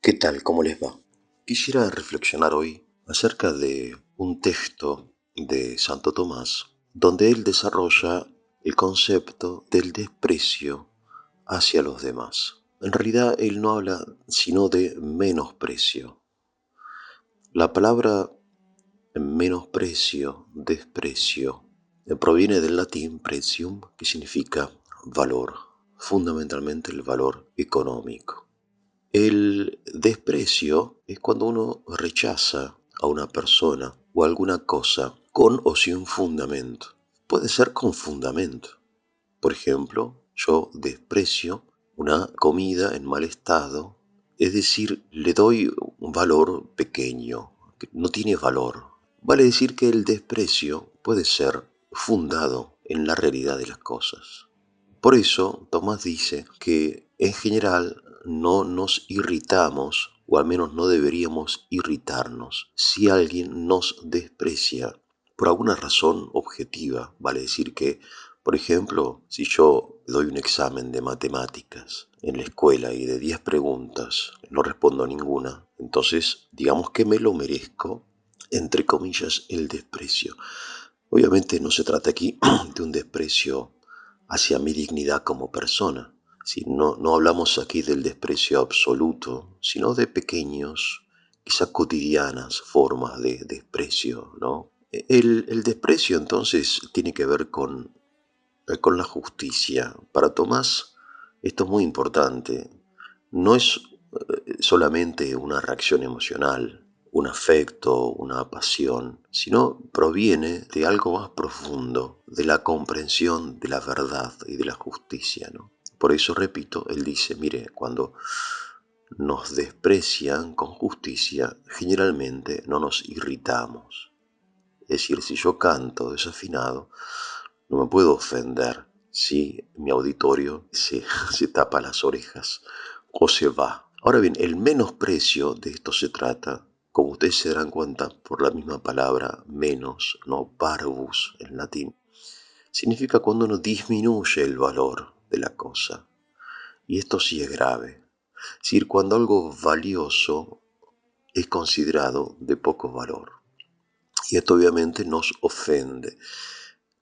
¿Qué tal? ¿Cómo les va? Quisiera reflexionar hoy acerca de un texto de Santo Tomás, donde él desarrolla el concepto del desprecio hacia los demás. En realidad él no habla sino de menosprecio. La palabra menosprecio, desprecio, proviene del latín pretium, que significa valor, fundamentalmente el valor económico. El desprecio es cuando uno rechaza a una persona o alguna cosa con o sin fundamento. Puede ser con fundamento. Por ejemplo, yo desprecio una comida en mal estado, es decir, le doy un valor pequeño, que no tiene valor. Vale decir que el desprecio puede ser fundado en la realidad de las cosas. Por eso, Tomás dice que en general no nos irritamos, o al menos no deberíamos irritarnos, si alguien nos desprecia por alguna razón objetiva. Vale decir que, por ejemplo, si yo doy un examen de matemáticas en la escuela y de 10 preguntas no respondo ninguna, entonces digamos que me lo merezco, entre comillas, el desprecio. Obviamente no se trata aquí de un desprecio hacia mi dignidad como persona. Si no hablamos aquí del desprecio absoluto, sino de pequeños, quizás cotidianas formas de desprecio, ¿no? El desprecio entonces tiene que ver con la justicia. Para Tomás, esto es muy importante. No es solamente una reacción emocional, un afecto, una pasión, sino proviene de algo más profundo, de la comprensión de la verdad y de la justicia, ¿no? Por eso, repito, él dice, mire, cuando nos desprecian con justicia, generalmente no nos irritamos. Es decir, si yo canto desafinado, no me puedo ofender si mi auditorio se tapa las orejas o se va. Ahora bien, el menosprecio de esto se trata, como ustedes se darán cuenta por la misma palabra menos, no parvus en latín, significa cuando uno disminuye el valor de la cosa. Y esto sí es grave. Es decir, cuando algo valioso es considerado de poco valor. Y esto obviamente nos ofende.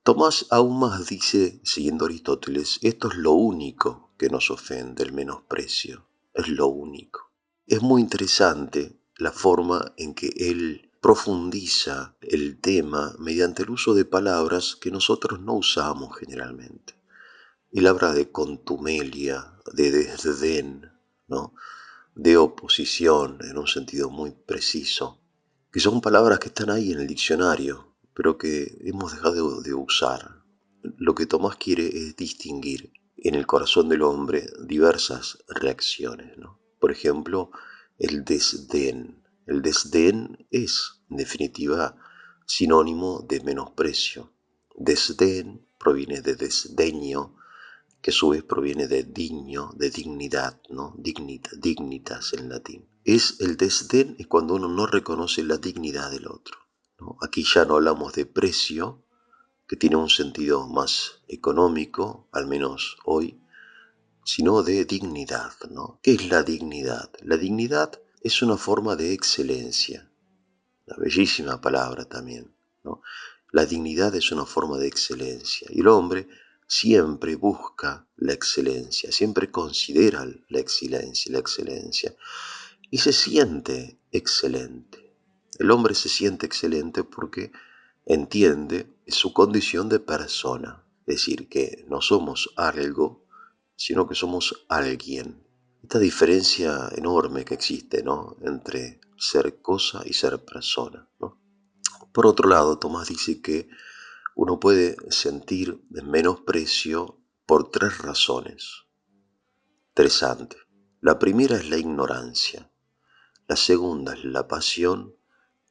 Tomás aún más dice, siguiendo Aristóteles, esto es lo único que nos ofende, el menosprecio, es lo único. Es muy interesante la forma en que él profundiza el tema mediante el uso de palabras que nosotros no usamos generalmente. Él habla de contumelia, de desdén, ¿no? De oposición en un sentido muy preciso, que son palabras que están ahí en el diccionario, pero que hemos dejado de usar. Lo que Tomás quiere es distinguir en el corazón del hombre diversas reacciones, ¿no? Por ejemplo, el desdén. El desdén es, en definitiva, sinónimo de menosprecio. Desdén proviene de desdeño, que a su vez proviene de digno, de dignidad, ¿no? Dignitas en latín. Es el desdén es cuando uno no reconoce la dignidad del otro, ¿no? Aquí ya no hablamos de precio, que tiene un sentido más económico, al menos hoy, sino de dignidad, ¿no? ¿Qué es la dignidad? La dignidad es una forma de excelencia, una bellísima palabra también, ¿no? La dignidad es una forma de excelencia y el hombre siempre busca la excelencia, siempre considera la excelencia y se siente excelente. El hombre se siente excelente porque entiende su condición de persona, es decir, que no somos algo, sino que somos alguien. Esta diferencia enorme que existe, ¿no?, entre ser cosa y ser persona, ¿no? Por otro lado, Tomás dice que uno puede sentir menosprecio por tres razones, interesante. La primera es la ignorancia, la segunda es la pasión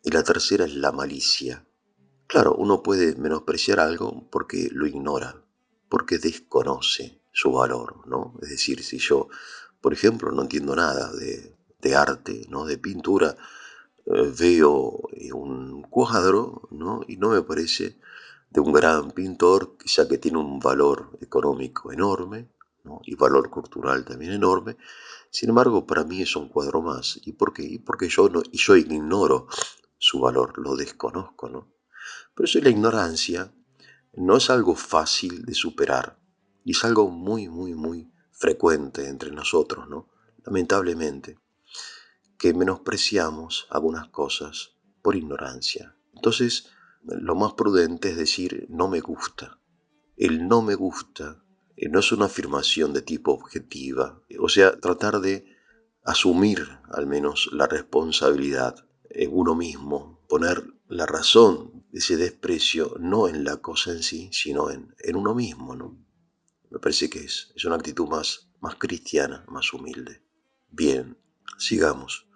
y la tercera es la malicia. Claro, uno puede menospreciar algo porque lo ignora, porque desconoce su valor, ¿no? Es decir, si yo, por ejemplo, no entiendo nada de arte, ¿no?, de pintura, veo un cuadro, ¿no?, y no me parece de un gran pintor, quizá que tiene un valor económico enorme, ¿no?, y valor cultural también enorme, Sin embargo, para mí es un cuadro más. ¿Y por qué? Y porque yo, no, y yo ignoro su valor, lo desconozco, ¿no? Pero eso, la ignorancia no es algo fácil de superar y es algo muy, muy, muy frecuente entre nosotros, ¿no? Lamentablemente, que menospreciamos algunas cosas por ignorancia. Entonces, lo más prudente es decir, no me gusta. El no me gusta no es una afirmación de tipo objetiva, o sea, tratar de asumir al menos la responsabilidad en uno mismo, poner la razón de ese desprecio no en la cosa en sí, sino en uno mismo, ¿no? Me parece que es una actitud más cristiana, más humilde. Bien, sigamos.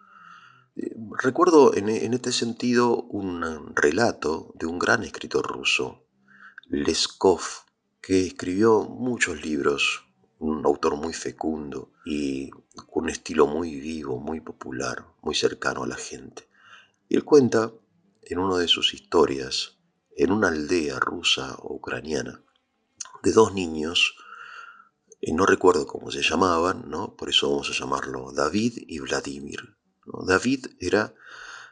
Recuerdo en este sentido un relato de un gran escritor ruso, Leskov, que escribió muchos libros, un autor muy fecundo y con un estilo muy vivo, muy popular, muy cercano a la gente. Y él cuenta en una de sus historias, en una aldea rusa o ucraniana, de dos niños, y no recuerdo cómo se llamaban, ¿no? Por eso vamos a llamarlo David y Vladimir, ¿no? David era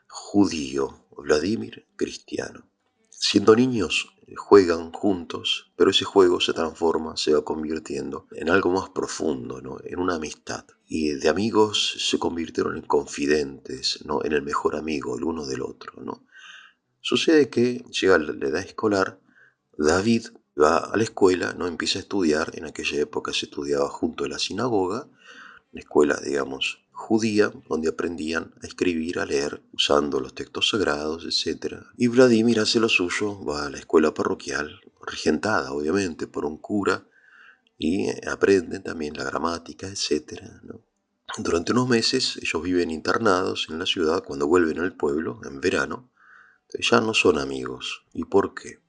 judío, Vladimir cristiano. Siendo niños, juegan juntos, pero ese juego se transforma, se va convirtiendo en algo más profundo, ¿no? En una amistad. Y de amigos se convirtieron en confidentes, ¿no? En el mejor amigo el uno del otro, ¿no? Sucede que llega la edad escolar, David va a la escuela, ¿no? Empieza a estudiar, en aquella época se estudiaba junto a la sinagoga, una escuela, digamos, judía, donde aprendían a escribir, a leer, usando los textos sagrados, etcétera. Y Vladimir hace lo suyo, va a la escuela parroquial, regentada, obviamente, por un cura, y aprenden también la gramática, etcétera, ¿no? Durante unos meses ellos viven internados en la ciudad. Cuando vuelven al pueblo, en verano, ya no son amigos. ¿Y por qué?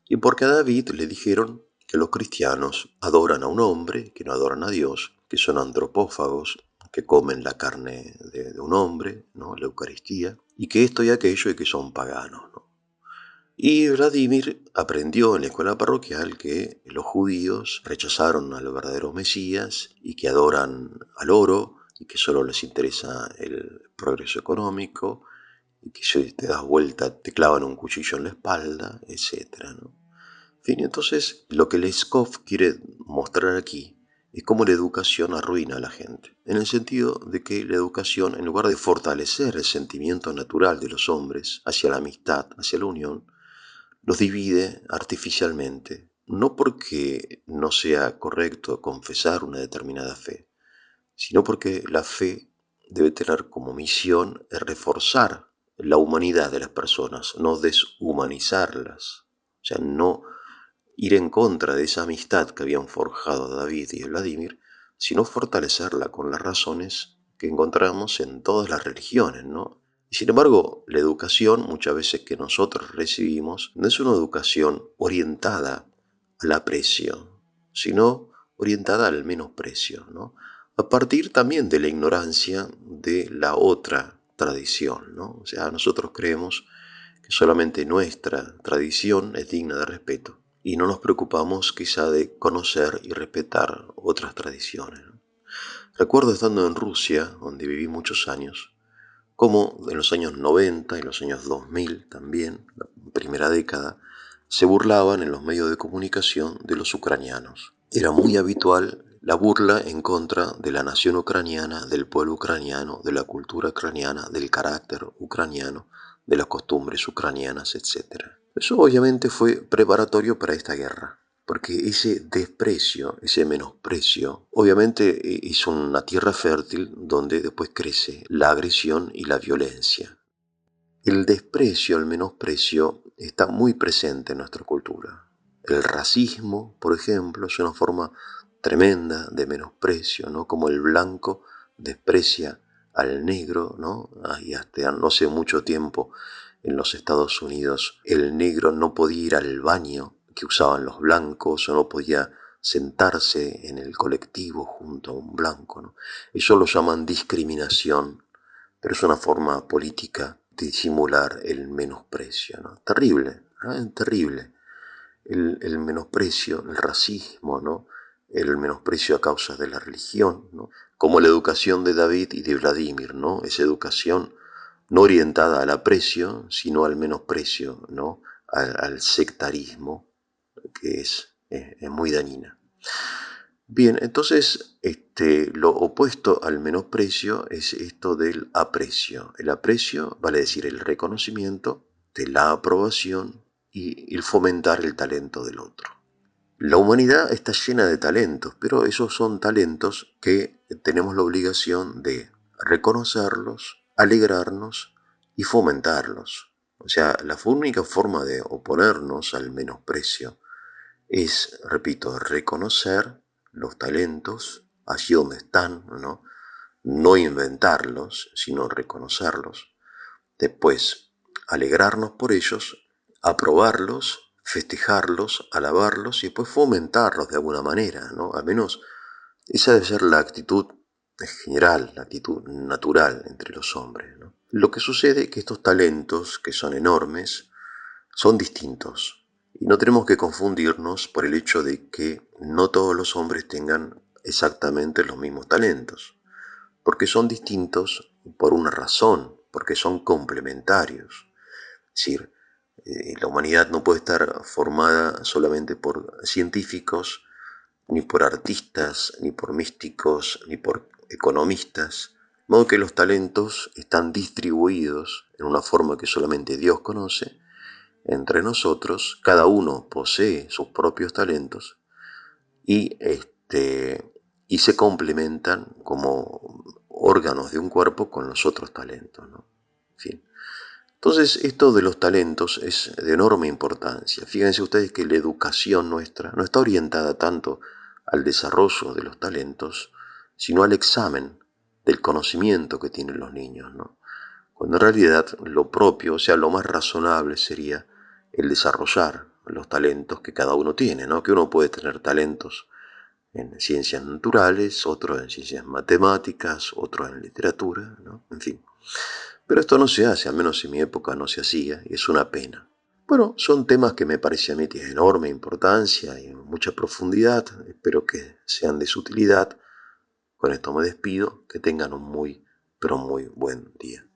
Y porque a David le dijeron que los cristianos adoran a un hombre, que no adoran a Dios, que son antropófagos, que comen la carne de un hombre, ¿no? La Eucaristía, y que esto y aquello y que son paganos, ¿no? Y Vladimir aprendió en la escuela parroquial que los judíos rechazaron al verdadero Mesías y que adoran al oro y que solo les interesa el progreso económico y que si te das vuelta te clavan un cuchillo en la espalda, etcétera, ¿no? En fin, entonces lo que Leskov quiere mostrar aquí es cómo la educación arruina a la gente, en el sentido de que la educación, en lugar de fortalecer el sentimiento natural de los hombres hacia la amistad, hacia la unión, los divide artificialmente, no porque no sea correcto confesar una determinada fe, sino porque la fe debe tener como misión reforzar la humanidad de las personas, no deshumanizarlas. O sea, no ir en contra de esa amistad que habían forjado David y Vladimir, sino fortalecerla con las razones que encontramos en todas las religiones, ¿no? Y sin embargo, la educación muchas veces que nosotros recibimos no es una educación orientada al aprecio, sino orientada al menosprecio, ¿no? A partir también de la ignorancia de la otra tradición, ¿no? O sea, nosotros creemos que solamente nuestra tradición es digna de respeto y no nos preocupamos quizá de conocer y respetar otras tradiciones, ¿no? Recuerdo estando en Rusia, donde viví muchos años, como en los años 90 y los años 2000 también, la primera década, se burlaban en los medios de comunicación de los ucranianos. Era muy habitual la burla en contra de la nación ucraniana, del pueblo ucraniano, de la cultura ucraniana, del carácter ucraniano, de las costumbres ucranianas, etc. Eso obviamente fue preparatorio para esta guerra, porque ese desprecio, ese menosprecio, obviamente es una tierra fértil donde después crece la agresión y la violencia. El desprecio, el menosprecio está muy presente en nuestra cultura. El racismo, por ejemplo, es una forma tremenda de menosprecio, ¿no? Como el blanco desprecia al negro, ¿no? Y hasta no hace mucho tiempo en los Estados Unidos el negro no podía ir al baño que usaban los blancos o no podía sentarse en el colectivo junto a un blanco, ¿no? Eso lo llaman discriminación, pero es una forma política de disimular el menosprecio, ¿no? Terrible, ¿no? Terrible. El menosprecio, el racismo, ¿no? El menosprecio a causa de la religión, ¿no? como la educación de David y de Vladimir, ¿no? Esa educación no orientada al aprecio, sino al menosprecio, ¿no? Al sectarismo, que es muy dañina. Bien, entonces lo opuesto al menosprecio es esto del aprecio. El aprecio vale decir el reconocimiento de la aprobación y el fomentar el talento del otro. La humanidad está llena de talentos, pero esos son talentos que tenemos la obligación de reconocerlos, alegrarnos y fomentarlos. O sea, la única forma de oponernos al menosprecio es, repito, reconocer los talentos allí donde están, ¿no? No inventarlos, sino reconocerlos. Después, alegrarnos por ellos, aprobarlos, festejarlos, alabarlos y después fomentarlos de alguna manera, ¿no? Al menos esa debe ser la actitud general, la actitud natural entre los hombres, ¿no? Lo que sucede es que estos talentos, que son enormes, son distintos. Y no tenemos que confundirnos por el hecho de que no todos los hombres tengan exactamente los mismos talentos, porque son distintos por una razón, porque son complementarios. Es decir, la humanidad no puede estar formada solamente por científicos, ni por artistas, ni por místicos, ni por economistas, de modo que los talentos están distribuidos en una forma que solamente Dios conoce entre nosotros. Cada uno posee sus propios talentos y, y se complementan como órganos de un cuerpo con los otros talentos, ¿no? En fin. Entonces, esto de los talentos es de enorme importancia. Fíjense ustedes que la educación nuestra no está orientada tanto al desarrollo de los talentos, sino al examen del conocimiento que tienen los niños, ¿no? Cuando en realidad lo propio, o sea, lo más razonable sería el desarrollar los talentos que cada uno tiene, ¿no? Que uno puede tener talentos en ciencias naturales, otro en ciencias matemáticas, otro en literatura, ¿no? En fin. Pero esto no se hace, al menos en mi época no se hacía, y es una pena. Bueno, son temas que me parece a mí tienen enorme importancia y mucha profundidad. Espero que sean de su utilidad. Con esto me despido. Que tengan un muy, pero muy buen día.